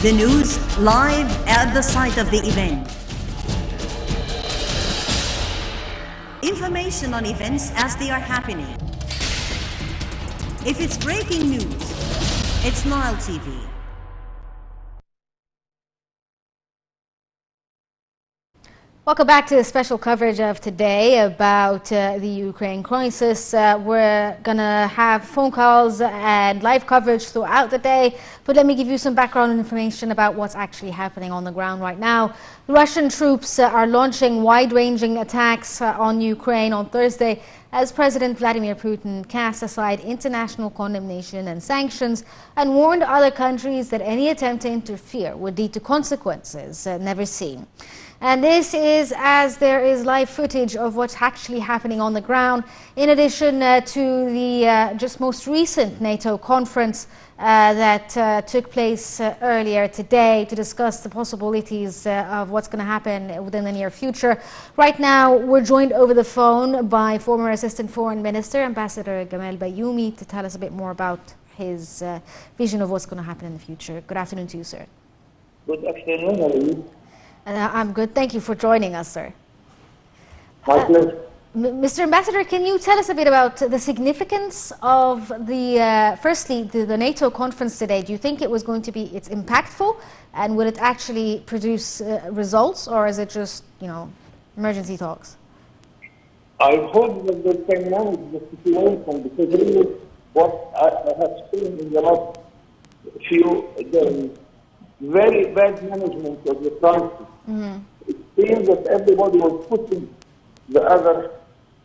The news live at the site of the event. Information on events as they are happening. If it's breaking news, it's Nile TV. Welcome back to the special coverage of today about the Ukraine crisis. We're going to have phone calls and live coverage throughout the day. But let me give you some background information about what's actually happening on the ground right now. Russian troops are launching wide-ranging attacks on Ukraine on Thursday as President Vladimir Putin cast aside international condemnation and sanctions and warned other countries that any attempt to interfere would lead to consequences never seen. And this is as there is live footage of what's actually happening on the ground, in addition to the just most recent NATO conference that took place earlier today to discuss the possibilities of what's going to happen within the near future. Right now, we're joined over the phone by former Assistant Foreign Minister, Ambassador Gamal Bayoumi, to tell us a bit more about his vision of what's going to happen in the future. Good afternoon to you, sir. Good afternoon, how are you? I'm good. Thank you for joining us, sir. My pleasure. Mr. Ambassador, can you tell us a bit about the significance of the, firstly, the NATO conference today? Do you think it was going to be, it's impactful, and will it actually produce results, or is it just, emergency talks? I hope that they can manage the situation, because really what I have seen in the last few days, very bad management of the crisis. It seems that everybody was pushing the other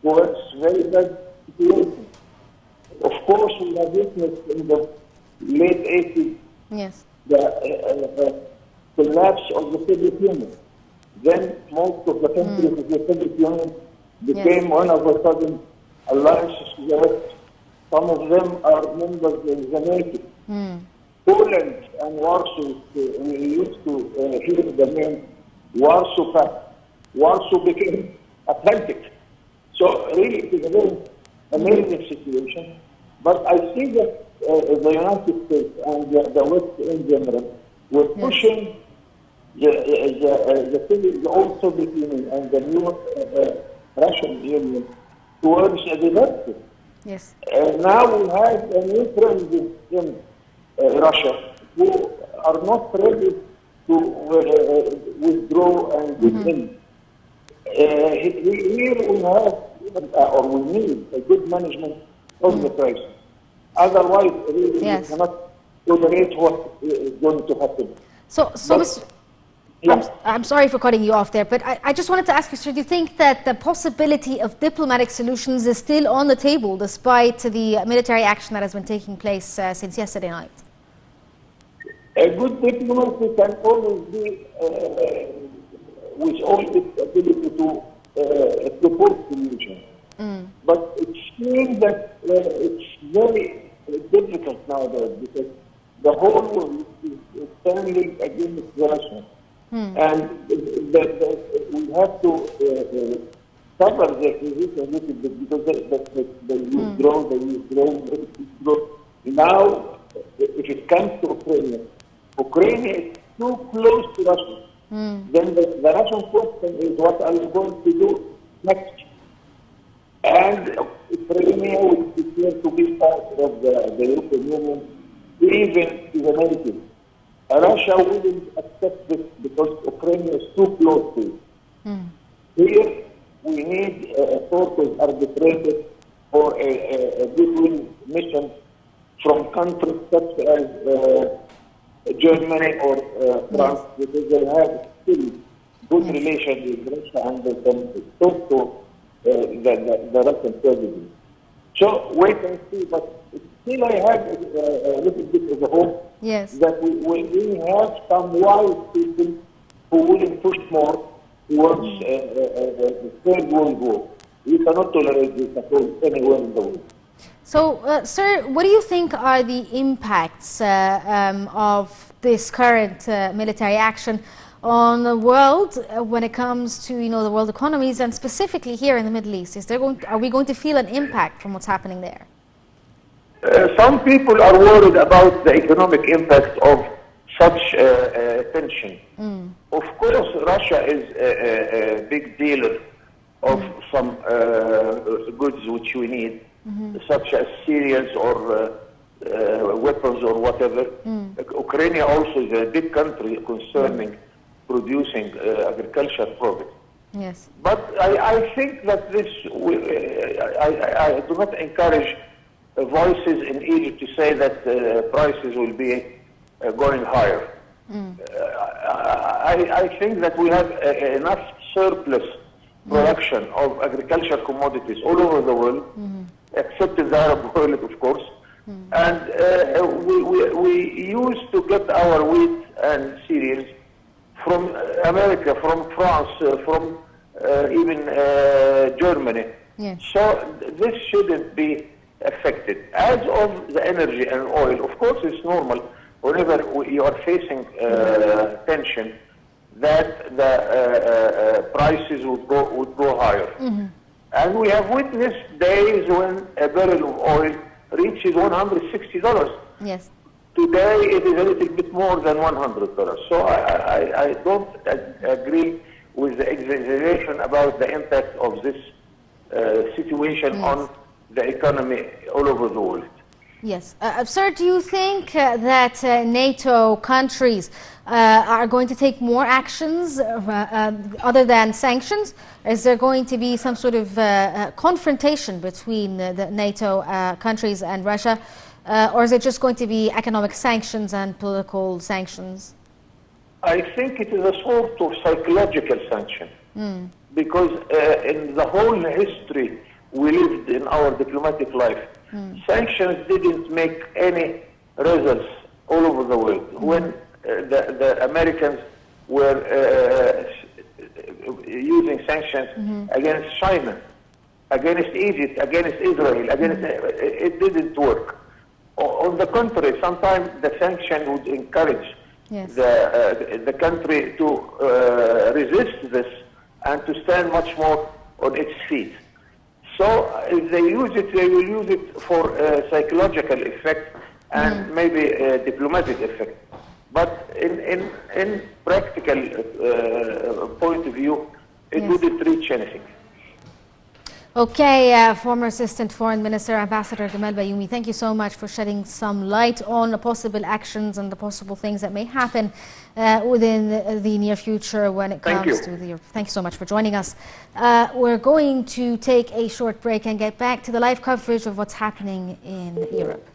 towards very bad situation. Of course, we have witnessed in the late 80s the collapse of the Soviet Union. Then most of the countries of the Soviet Union became one of a sudden alliances to the West. Some of them are members of the NATO. Poland and Warsaw, we used to hear the name Warsaw Pact. Warsaw became Atlantic. So really it is a very amazing situation. But I see that the United States and the West in general were pushing the old Soviet Union and the new Russian Union towards a disaster. Yes. Now we have a new president in Russia, who are not ready to withdraw and within. Here we have, or we need, a good management of the crisis. Otherwise, really, we cannot tolerate what is going to happen. I'm sorry for cutting you off there, but I just wanted to ask you, sir, do you think that the possibility of diplomatic solutions is still on the table despite the military action that has been taking place since yesterday night? A good diplomacy can always be with all its ability to propose solutions. But it seems that it's very difficult nowadays because the whole world is standing against Russia. And we have to cover the position a little bit because they withdraw. Now, if it comes to Ukraine is too close to Russia. Then the Russian question is, what are you going to do next? And Ukraine would prefer to be part of the European Union, even to the NATO. Russia wouldn't accept this because Ukraine is too close to it. Here, we need a sort of arbitrator or a goodwill mission from countries such as Germany or France, because they have still good relations with Russia and they can talk to the Russian president. So wait and see, but still I have a little bit of a hope that we have some wise people who will push more towards the Third World War. We cannot tolerate this at all anywhere in the world. So, sir, what do you think are the impacts of this current military action on the world when it comes to, the world economies and specifically here in the Middle East? Are we going to feel an impact from what's happening there? Some people are worried about the economic impact of such tension. Of course, Russia is a big dealer of some goods which we need, such as cereals or weapons or whatever. Ukraine also is a big country concerning producing agriculture products. Yes. But I think that this, I do not encourage voices in Egypt to say that prices will be going higher. I think that we have enough surplus production of agriculture commodities all over the world, except in the Arab world, of course. And we used to get our wheat and cereals from America, from France, from even Germany. Yes. So this shouldn't be affected. As of the energy and oil, of course it's normal whenever you are facing tension that the prices would go higher. And we have witnessed days when a barrel of oil reaches $160. Yes. Today it is a little bit more than $100. So I don't agree with the exaggeration about the impact of this situation on the economy all over the world. Yes. Sir, do you think that NATO countries are going to take more actions other than sanctions? Is there going to be some sort of confrontation between the NATO countries and Russia? Or is it just going to be economic sanctions and political sanctions? I think it is a sort of psychological sanction. Because in the whole history we lived in our diplomatic life, sanctions didn't make any results all over the world. When the Americans were using sanctions against China, against Egypt, against Israel, it didn't work. On the contrary, sometimes the sanction would encourage the country to resist this and to stand much more on its feet. So if they use it, they will use it for psychological effect and maybe a diplomatic effect. But in practical point of view, it wouldn't reach anything. Okay, former Assistant Foreign Minister, Ambassador Gamal Bayoumi, thank you so much for shedding some light on the possible actions and the possible things that may happen within the near future when it comes to the Europe. Thank you so much for joining us. We're going to take a short break and get back to the live coverage of what's happening in Europe.